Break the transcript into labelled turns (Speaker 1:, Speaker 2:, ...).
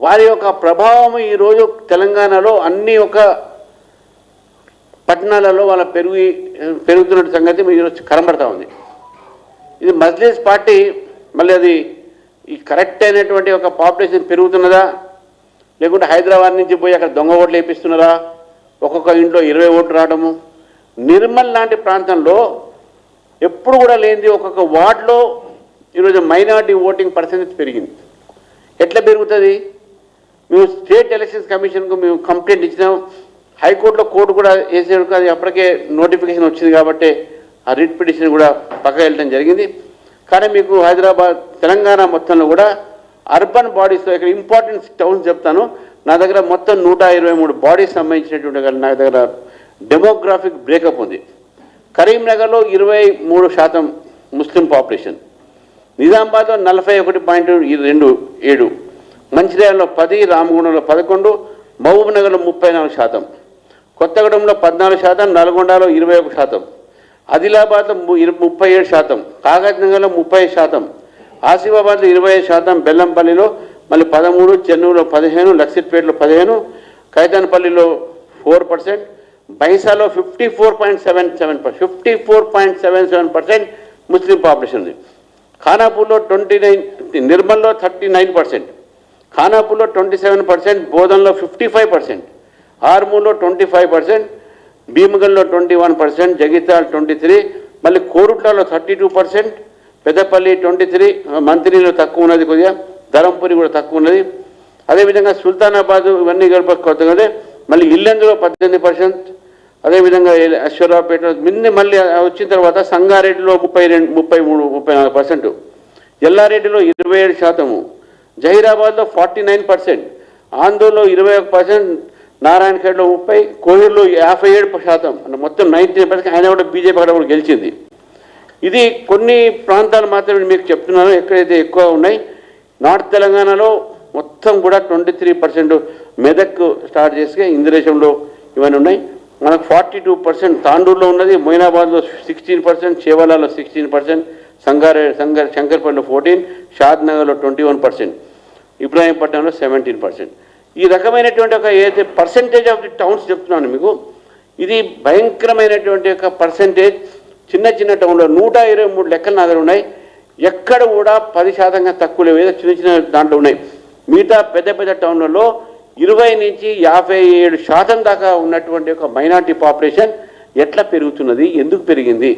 Speaker 1: వారి యొక్క ప్రభావం ఈరోజు తెలంగాణలో అన్ని ఒక పట్టణాలలో వాళ్ళ పెరుగుతున్న సంగతి ఈరోజు కనబడతా ఉంది. ఇది మజ్లిస్ పార్టీ మళ్ళీ అది ఈ కరెక్ట్ అయినటువంటి ఒక పాపులేషన్ పెరుగుతున్నదా, లేకుంటే హైదరాబాద్ నుంచి పోయి అక్కడ దొంగ ఓట్లు వేపిస్తున్నారా, ఒక్కొక్క ఇంట్లో 20 ఓట్లు రావడము. నిర్మల్ లాంటి ప్రాంతంలో ఎప్పుడు కూడా లేనిది ఒక్కొక్క వార్డులో ఈరోజు మైనారిటీ ఓటింగ్ పర్సెంటేజ్ పెరిగింది. ఎట్లా పెరుగుతుంది? మేము స్టేట్ ఎలక్షన్స్ కమిషన్కు మేము కంప్లైంట్ ఇచ్చినాం, హైకోర్టులో కోర్టు కూడా వేసేందుకు అది అప్పటికే నోటిఫికేషన్ వచ్చింది కాబట్టి ఆ రిట్ పిటిషన్ కూడా పక్కకు వెళ్ళడం జరిగింది. కానీ మీకు హైదరాబాద్ తెలంగాణ మొత్తంలో కూడా అర్బన్ బాడీస్లో ఇక్కడ ఇంపార్టెంట్ టౌన్స్ చెప్తాను. నా దగ్గర మొత్తం 123 బాడీస్ సంబంధించినటువంటి నా దగ్గర డెమోగ్రాఫిక్ బ్రేకప్ ఉంది. కరీంనగర్లో 23% ముస్లిం పాపులేషన్, నిజామాబాద్లో 41.27, మంచిర్యాలలో 10, రామగుండంలో 11, మహబూబ్నగర్లో 34%, కొత్తగూడెంలో 14%, నల్గొండలో 21%, ఆదిలాబాద్లో 37%, కాగజ్నగర్లో 30%, ఆసిఫాబాద్లో 25%, బెల్లంపల్లిలో మళ్ళీ 13, చెన్నూరులో 15, లక్సిట్పేటలో 15, కైతాన్పల్లిలో 4%, బైసాలో 54.77% ముస్లిం పాపులేషన్ ఉంది. ఖానాపూర్లో 29, నిర్మల్లో 39%, ఖానాపూర్లో 27%, బోధన్లో 55%, ఆర్మూర్లో 25%, భీమగల్లో 21%, జగిత్యాల 23%, మళ్ళీ కోరుట్లలో 32%, పెద్దపల్లి 23%, మంత్రిలో తక్కువ ఉన్నది, కొద్దిగా ధరంపురి కూడా తక్కువ ఉన్నది. అదేవిధంగా సుల్తానాబాద్ ఇవన్నీ కలిపి కొత్తగా మళ్ళీ ఇల్లెందులో 18%, అదేవిధంగా అశ్వరావుపేట మళ్ళీ వచ్చిన తర్వాత సంగారెడ్డిలో 33-34%, ఎల్లారెడ్డిలో 27%, జహీరాబాద్లో 49%, ఆందోళనలో 21%, నారాయణఖేడ్లో 30%, కోహిర్లో 57%, అంటే మొత్తం 19%. ఆయన కూడా బీజేపీ అక్కడ కూడా గెలిచింది. ఇది కొన్ని ప్రాంతాలు మాత్రమే మీకు చెప్తున్నాను ఎక్కడైతే ఎక్కువ ఉన్నాయి. నార్త్ తెలంగాణలో మొత్తం కూడా 23%, మెదక్ స్టార్ట్ చేసి ఇంద్రేశంలో ఇవన్నీ ఉన్నాయి. మనకు 42% తాండూరులో ఉన్నది, మొయినాబాద్లో 16%, చేవలాలో 16%, శంకర్పల్లిలో 14%, షాద్నగర్లో 21%, ఇబ్రాహీంపట్నంలో 17%. ఈ రకమైనటువంటి ఒక ఏదైతే పర్సెంటేజ్ ఆఫ్ ది టౌన్స్ చెప్తున్నాను మీకు, ఇది భయంకరమైనటువంటి ఒక పర్సెంటేజ్. చిన్న చిన్న టౌన్లో 123 లెక్కలు నా దగ్గర ఉన్నాయి. ఎక్కడ కూడా 10% తక్కువ లేవు, ఏదో చిన్న చిన్న దాంట్లో ఉన్నాయి. మిగతా పెద్ద పెద్ద టౌన్లలో 20 నుంచి 57% దాకా ఉన్నటువంటి ఒక మైనారిటీ పాపులేషన్ ఎట్లా పెరుగుతున్నది, ఎందుకు పెరిగింది?